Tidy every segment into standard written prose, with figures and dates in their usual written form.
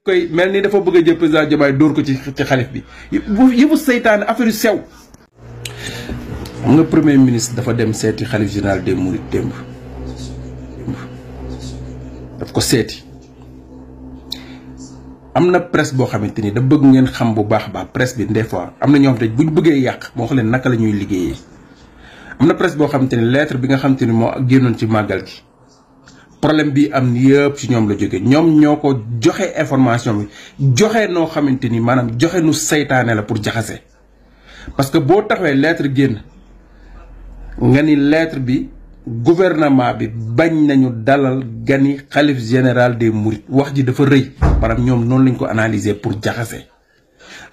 koy mel ni dafa bëgg a jël président Diomaye dóor ko ci xalif bi yëfu seytaane affaire yu sew. xam nga premier ministre dafa dem seeti xalif général des mourides démb daf ko seeti. am na presse boo xamante ni da bëgg ngeen xam bu baax baax presse bi des fois am na ñoo xam te buñ bëggee yàq moo xam leen naka la ñuy liggéeyee. am na presse boo xamante ni lettre bi nga xamante ni moo génnoon ci màggal gi problème bi am yëpp ci ñoom la jóge ñoom ñoo ko joxe information bi joxe noo xamante ni maanaam joxe nu saytaane la pour jaxase. parce que boo taxawee lettre génn nga ni lettre bi gouvernement bi bañ nañu dalal gani xalif général des mourides wax ji dafa rëy maanaam ñoom noonu lañ ko analyser pour jaxase.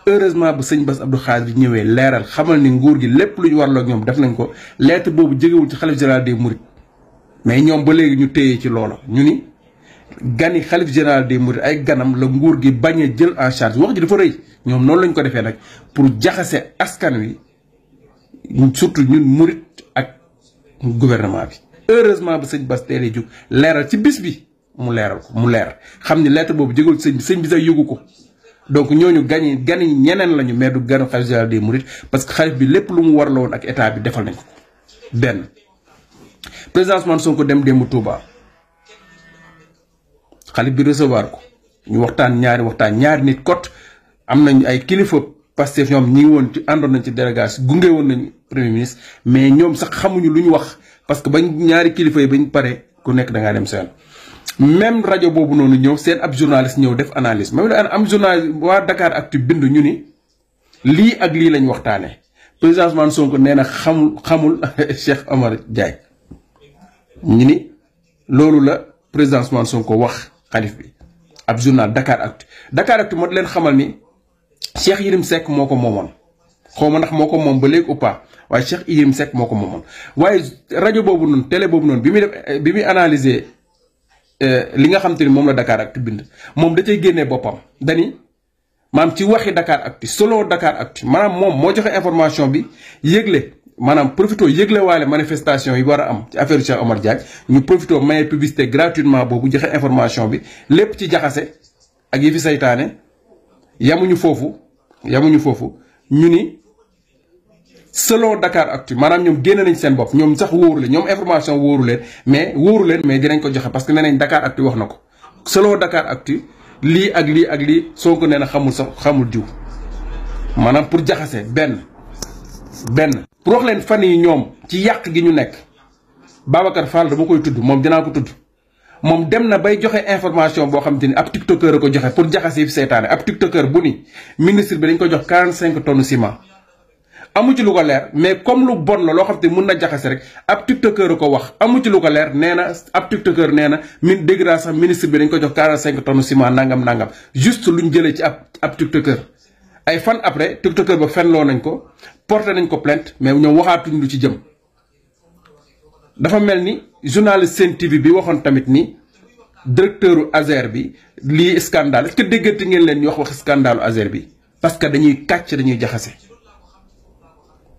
heureusement ba sëñ Bass Abdou Khadre ñëwee leeral xamal ni nguur gi lépp lu ñu warloo ak ñoom def nañ ko lettre boobu jegewul ci xalif général des mourides mais ñoom ba léegi ñu téye ci loola ñu ni gani xalif général des mourides ay ganam la nguur gi bañ a jël en charge wax ji dafa rëy ñoom noonu lañ ko defee nag pour jaxase askan wi surtout ñun murit ak gouvernement bi. heureusement ba sëñ Bass teelee jóg leeral ci bis bi mu leeral ko mu leer xam ni lettre boobu jegewul ci sëñ bi sax yëgu ko. donc ñooñu gani ñeneen lañu mais du ganu xalif général des mourides parce que xalif bi lépp lu mu war la woon ak état bi defal nañ ko. benn président Ousmane Sonko dem démb Touba xalif bi recevoir ko ñu waxtaan ñaari nit kot am nañ ay kilifa Pastef ñoom ñi ngi woon ci àndoon nañ ci délégation gunge woon nañ premier ministre mais ñoom sax xamuñu lu ñu wax parce que bañ ñaari kilifa yi bañ pare ku nekk da ngaa dem seen. même rajo boobu noonu ñëw seen ab journaliste ñëw def analyse même am journaliste waa Dakaractu bind ñu ni lii ak lii lañ waxtaanee président Ousmane Sonko nee na xamul Cheikh Omar Diagne ñu ni loolu la président Ousmane Sonko wax xalif bi ab journal Dakaractu moo di leen xamal ni Cheikh Yérim Seck moo ko moomoon xaw ma ndax moo ko moom ba léegi ou pas waaye Cheikh Yérim Seck moo ko moomoon waaye rajo boobu noonu télé boobu noonu bi muy analyser li nga xam te ni moom la Dakaractu bind moom da cay génnee boppam dani maanaam ci waxi Dakaractu selon Dakaractu maanaam moom moo joxe information bi yëgle maanaam profito yëgle waale manifestation yi war a am ci affaire Cheikh Omar Diagne ñu profito maye publicité gratuitement boobu joxe information bi lépp ci jaxase ak yi fi saytaane yamuñu foofu ñu ni selon Dakaractu maanaam ñoom génne nañ seen bopp ñoom sax wóoru leen ñoom information wóoru leen mais dinañ ko joxe parce que nee nañ Dakaractu wax na ko selon Dakaractu lii ak lii Sonko nee na xamul diw maanaam pour jaxase benn pour wax leen fan yi ñoom ci yàq gi ñu nekk Babacar Fall dama koy tudd moom dinaa ko tudd moom dem na bay joxe information boo xam te ni ab tiktokeur a ko joxe pour jaxase yi fi seytaane ab tiktokeur bu ni ministre bi dañ ko jox 45 tonnes ciment amu ci lu ko leer mais comme lu bon la loo xam te mun na jaxase rek ab tiktokeur a ko wax amu ci lu ko leer nee na ab tiktokeur nee na dégg naa sax ministre bi dañ ko jox 45 tonnes ciment nangam juste luñ jëlee ci ab tiktokeur ay fan après tiktokeur ba fenloo nañ ko porté nañ ko plainte mais ñoom waxaatuñ lu ci jëm. dafa mel ni journaliste Sen TV bi waxoon tamit ni directeur Azer bi lii scandale est-ce que déggante ngeen leen ñu wax scandale Azer bi parce que dañuy kàcc dañuy jaxase.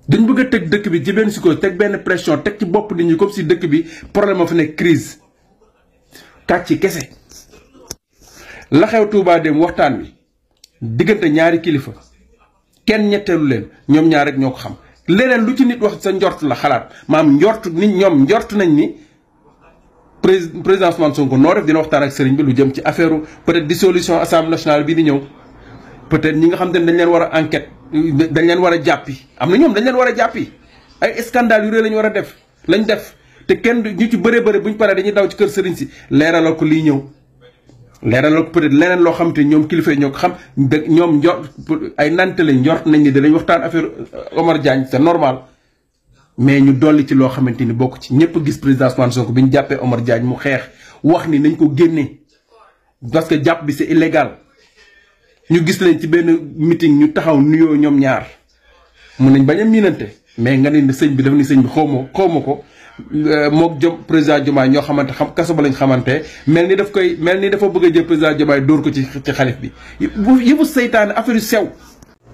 dañ bëgg a teg dëkk bi ci benn si ko teg benn pression teg ci bopp nit ñi comme si dëkk bi problème a fa nekk crise kàcc kese. la xew Touba dem waxtaan wi diggante ñaari kilifa kenn ñetteelu leen ñoom ñaar rek ñoo ko xam leneen lu ci nit wax sa njort la xalaat maam njort nit ñoom njort nañ ni président Ousmane Sonko noo def dina waxtaan ak sëriñ bi lu jëm ci affaire peut-être dissolution assemblée nationale bii di ñëw peut-être ñi nga xam te ne dañ leen war a enquête dañ leen war a jàppi am na ñoom dañ leen war a jàppi ay scandale yu rëy lañu war a def lañ def te kenn ñu ci bëree buñ paree dañuy daw ci kër sëriñ si leeralal ko lii ñëw leeralal ko peut-être leneen loo xam te ñoom kilifa yi ñoo ko xam ñoom njort ay nante lañ njort nañ ni danañ waxtaan affaire Omar Diagne c'est normal mais ñu dolli ci loo xamante ni bokk ci ñëpp gis président Ousmane Sonko bi ñu jàppee Omar Diagne mu xeex wax ni nañ ko génnee parce que jàpp bi c'est illégal ñu gis leen ci benn meeting ñu taxaw nuyoo ñoom ñaar mun nañ bañ a miinante mais nga ne sëñ bi dafa ni sëñ bi xaw ma ko mook président Diomaye ñoo xamante kaso ba lañ xamante mel ni dafa bëgg a jël président Diomaye dóor ko ci xalif bi yëfu seytaane affaire yu sew